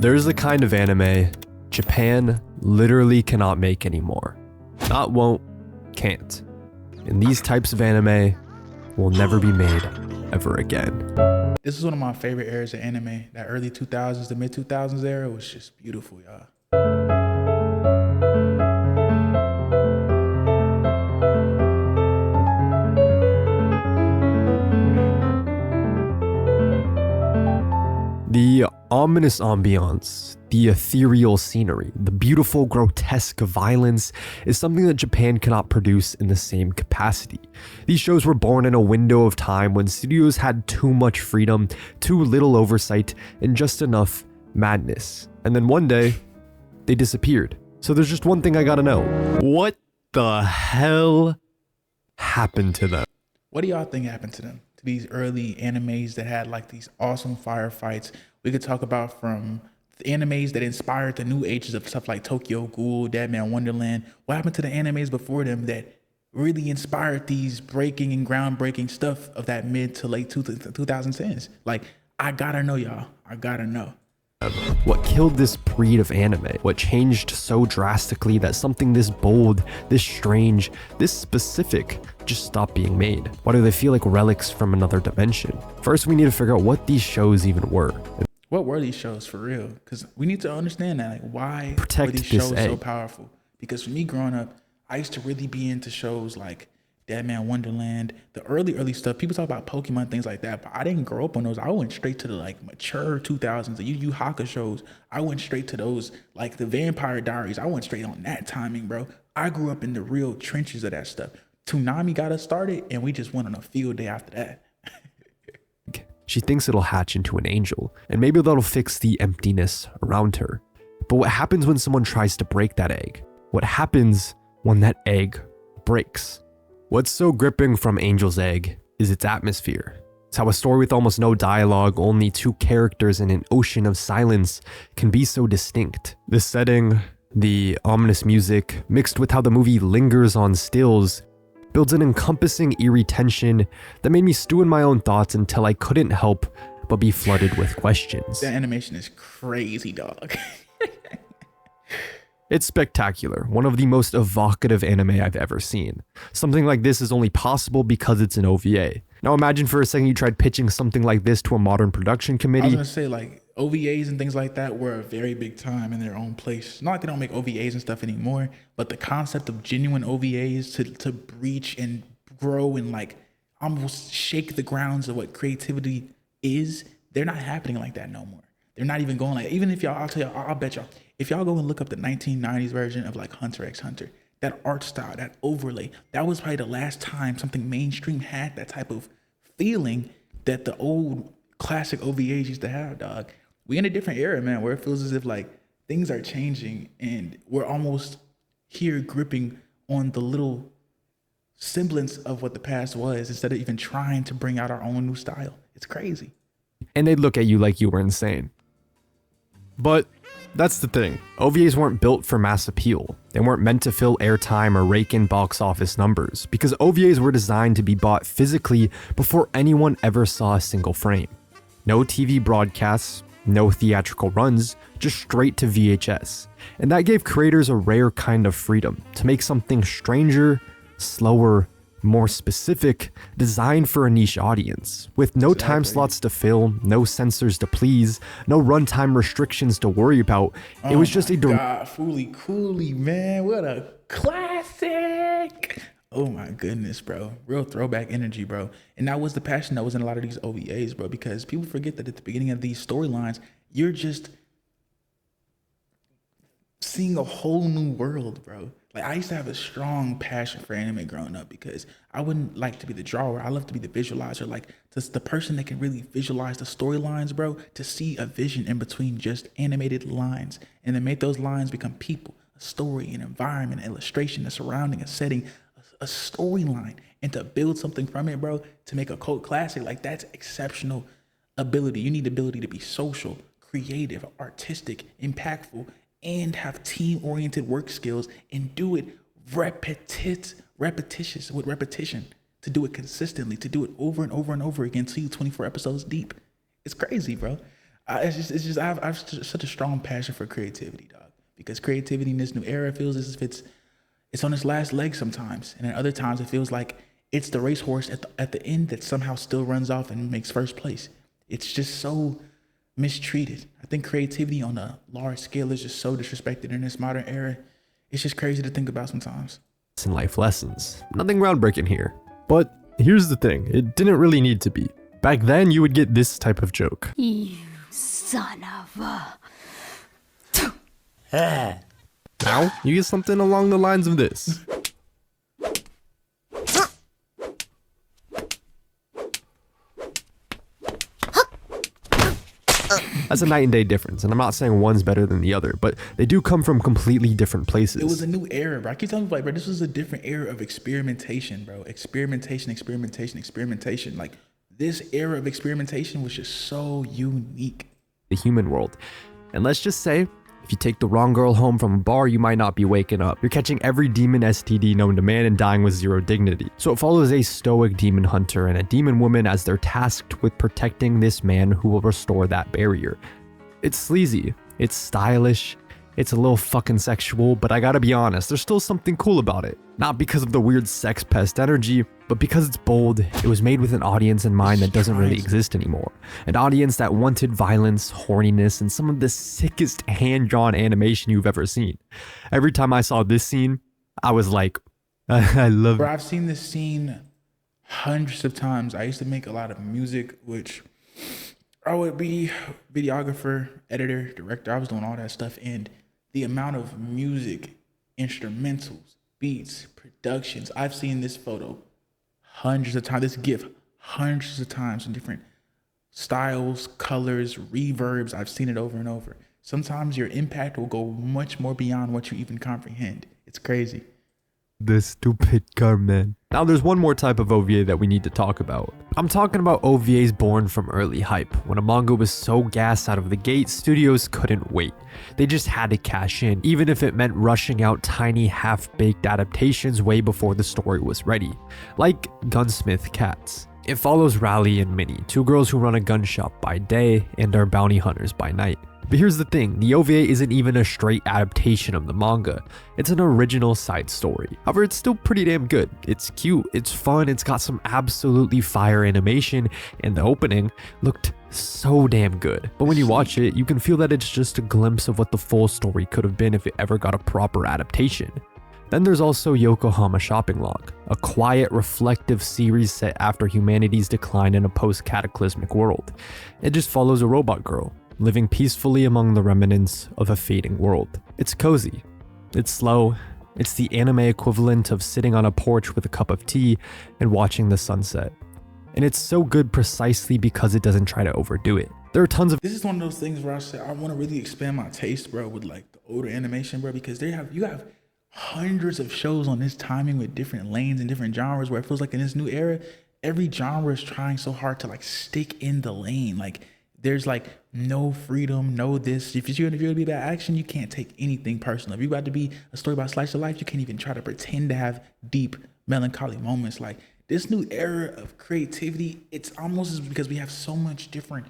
There's the kind of anime Japan literally cannot make anymore. Not won't, can't. And these types of anime will never be made ever again. This is one of my favorite eras of anime. That early 2000s, the mid 2000s era was just beautiful, y'all. The ominous ambiance, the ethereal scenery, the beautiful, grotesque violence is something that Japan cannot produce in the same capacity. These shows were born in a window of time when studios had too much freedom, too little oversight, and just enough madness. And then one day, they disappeared. So there's just one thing I gotta know. What the hell happened to them? What do y'all think happened to them? To these early animes that had like these awesome firefights. We could talk about from the animes that inspired the new ages of stuff like Tokyo Ghoul, Deadman Wonderland. What happened to the animes before them that really inspired these breaking and groundbreaking stuff of that mid to late 2010s? Like, I gotta know, y'all. I gotta know. What killed this breed of anime? What changed so drastically that something this bold, this strange, this specific just stopped being made? Why do they feel like relics from another dimension? First, we need to figure out what these shows even were. What were these shows for real? Because we need to understand that. Like, why Protect were these this shows egg. so powerful? Because for me growing up, I used to really be into shows like Deadman Wonderland, the early stuff. People talk about Pokemon, things like that, but I didn't grow up on those. I went straight to the like mature 2000s, the Yu Yu Hakusho shows. I went straight to those, like the Vampire Diaries. I went straight on that timing, bro. I grew up in the real trenches of that stuff. Toonami got us started, and we just went on a field day after that. She thinks it'll hatch into an angel, and maybe that'll fix the emptiness around her. But what happens when someone tries to break that egg? What happens when that egg breaks? What's so gripping from Angel's Egg is its atmosphere. It's how a story with almost no dialogue, only two characters in an ocean of silence can be so distinct. The setting, the ominous music, mixed with how the movie lingers on stills, builds an encompassing eerie tension that made me stew in my own thoughts until I couldn't help but be flooded with questions. That animation is crazy, dog. It's spectacular, one of the most evocative anime I've ever seen. Something like this is only possible because it's an OVA. Now imagine for a second you tried pitching something like this to a modern production I was committee. gonna say, like, OVAs and things like that were a very big time in their own place. Not like they don't make OVAs and stuff anymore, but the concept of genuine OVAs to breach and grow and like almost shake the grounds of what creativity is, they're not happening like that no more. They're not even going like, even if y'all, I'll tell y'all, I'll bet y'all, if y'all go and look up the 1990s version of like Hunter x Hunter, that art style, that overlay, that was probably the last time something mainstream had that type of feeling that the old classic OVAs used to have, dog. We in a different era, man, where it feels as if like things are changing and we're almost here gripping on the little semblance of what the past was instead of even trying to bring out our own new style. It's crazy. And they'd look at you like you were insane. But that's the thing. OVAs weren't built for mass appeal. They weren't meant to fill airtime or rake in box office numbers, because OVAs were designed to be bought physically before anyone ever saw a single frame. No TV broadcasts, no theatrical runs, just straight to VHS. And that gave creators a rare kind of freedom to make something stranger, slower, more specific, designed for a niche audience, with no time slots to fill, no censors to please, no runtime restrictions to worry about. It was just a God, Fooly Cooley, man, what a classic! Oh my goodness, bro, real throwback energy, bro. And that was the passion that was in a lot of these OVAs, bro, because people forget that at the beginning of these storylines, you're just seeing a whole new world, bro. Like, I used to have a strong passion for anime growing up because I wouldn't like to be the drawer. I love to be the visualizer, like just the person that can really visualize the storylines, bro, to see a vision in between just animated lines and then make those lines become people, a story, an environment, an illustration, a surrounding, a setting, a storyline, and to build something from it, bro, to make a cult classic. Like, that's exceptional ability. You need the ability to be social, creative, artistic, impactful, and have team-oriented work skills and do it repetition, to do it consistently, to do it over and over and over again till you 24 episodes deep. It's crazy, bro. it's just I have such a strong passion for creativity, dog. Because creativity in this new era feels as if it's on its last leg sometimes, and at other times it feels like it's the racehorse at the end that somehow still runs off and makes first place. It's just so mistreated. I think creativity on a large scale is just so disrespected in this modern era. It's just crazy to think about sometimes. And life lessons. Nothing groundbreaking here. But here's the thing, it didn't really need to be. Back then, you would get this type of joke. You son of a... Now, you get something along the lines of this. That's a night and day difference, and I'm not saying one's better than the other, but they do come from completely different places. It was a new era, bro. I keep telling people, like, bro, this was a different era of experimentation, bro. Experimentation. Like, this era of experimentation was just so unique. The human world. And let's just say, if you take the wrong girl home from a bar, you might not be waking up. You're catching every demon STD known to man and dying with zero dignity. So it follows a stoic demon hunter and a demon woman as they're tasked with protecting this man who will restore that barrier. It's sleazy, it's stylish, it's a little fucking sexual, but I gotta be honest, there's still something cool about it. Not because of the weird sex pest energy, but because it's bold. It was made with an audience in mind that doesn't really exist anymore. An audience that wanted violence, horniness, and some of the sickest hand-drawn animation you've ever seen. Every time I saw this scene, I was like, I love it. Bro, I've seen this scene hundreds of times. I used to make a lot of music, which I would be videographer, editor, director. I was doing all that stuff, and the amount of music, instrumentals, beats, productions, I've seen this photo hundreds of times, this GIF hundreds of times in different styles, colors, reverbs. I've seen it over and over. Sometimes your impact will go much more beyond what you even comprehend. It's crazy. The stupid car man. Now there's one more type of OVA that we need to talk about. I'm talking about OVAs born from early hype. When a manga was so gassed out of the gate, studios couldn't wait. They just had to cash in, even if it meant rushing out tiny half-baked adaptations way before the story was ready. Like Gunsmith Cats. It follows Rally and Minnie, two girls who run a gun shop by day and are bounty hunters by night. But here's the thing, the OVA isn't even a straight adaptation of the manga. It's an original side story. However, it's still pretty damn good. It's cute, it's fun, it's got some absolutely fire animation, and the opening looked so damn good. But when you watch it, you can feel that it's just a glimpse of what the full story could have been if it ever got a proper adaptation. Then there's also Yokohama Shopping Log, a quiet, reflective series set after humanity's decline in a post-cataclysmic world. It just follows a robot girl, living peacefully among the remnants of a fading world. It's cozy, it's slow, it's the anime equivalent of sitting on a porch with a cup of tea and watching the sunset. And it's so good precisely because it doesn't try to overdo it. There are tons of— This is one of those things where I say I want to really expand my taste, bro, with like the older animation, bro, because you have hundreds of shows on this timing with different lanes and different genres where it feels like in this new era, every genre is trying so hard to like stick in the lane. Like there's like no freedom, no this. If you're gonna be about action, you can't take anything personal. If you're about to be a story about slice of life, you can't even try to pretend to have deep melancholy moments. Like this new era of creativity, it's almost because we have so much different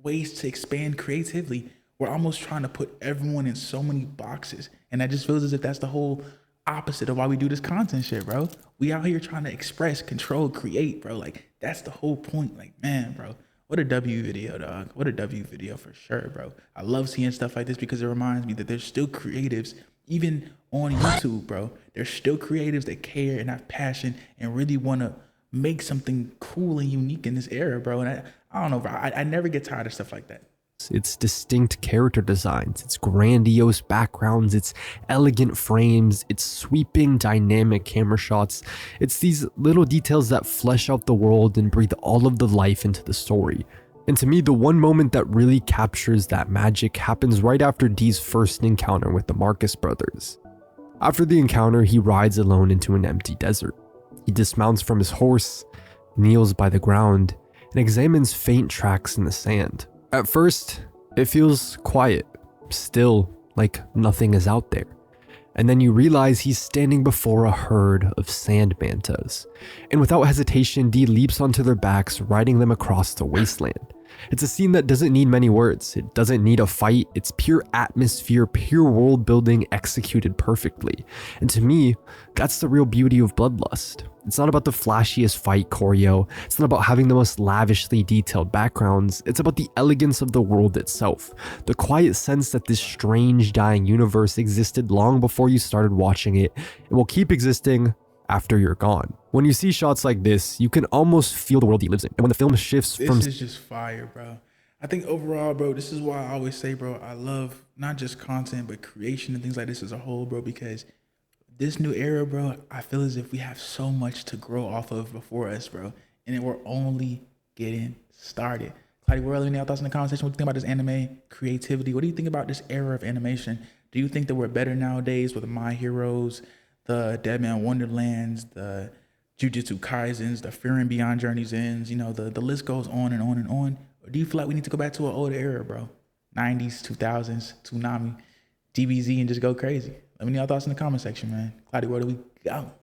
ways to expand creatively. We're almost trying to put everyone in so many boxes. And that just feels as if that's the whole opposite of why we do this content shit, bro. We out here trying to express, control, create, bro. Like that's the whole point. Like, man, bro. What a W video, dog. What a W video for sure, bro. I love seeing stuff like this because it reminds me that there's still creatives, even on YouTube, bro. There's still creatives that care and have passion and really want to make something cool and unique in this era, bro. And I don't know, bro. I never get tired of stuff like that. Its distinct character designs, its grandiose backgrounds, its elegant frames, its sweeping dynamic camera shots. It's these little details that flesh out the world and breathe all of the life into the story. And to me, the one moment that really captures that magic happens right after Dee's first encounter with the Marcus brothers. After the encounter, he rides alone into an empty desert. He dismounts from his horse, kneels by the ground, and examines faint tracks in the sand. At first, it feels quiet, still, like nothing is out there. And then you realize he's standing before a herd of sand mantas. And without hesitation, Dee leaps onto their backs, riding them across the wasteland. It's a scene that doesn't need many words. It doesn't need a fight. It's pure atmosphere, pure world building executed perfectly. And to me, that's the real beauty of Bloodlust. It's not about the flashiest fight choreo. It's not about having the most lavishly detailed backgrounds. It's about the elegance of the world itself. The quiet sense that this strange dying universe existed long before you started watching it and will keep existing after you're gone. When you see shots like this, you can almost feel the world he lives in. And when the film shifts from... This is just fire, bro. I think overall, bro, this is why I always say, bro, I love not just content, but creation and things like this as a whole, bro, because this new era, bro, I feel as if we have so much to grow off of before us, bro. And then we're only getting started. Cloudy World, any thoughts in the conversation? What do you think about this anime creativity? What do you think about this era of animation? Do you think that we're better nowadays with the My Heroes, the Deadman Wonderlands, the Jujutsu Kaisens, the Fear and Beyond Journey's Ends, you know, the list goes on and on and on? Or do you feel like we need to go back to an older era, bro? 90s, 2000s, Toonami, DBZ, and just go crazy? Let me know your thoughts in the comment section, man. Cloudy, where do we go?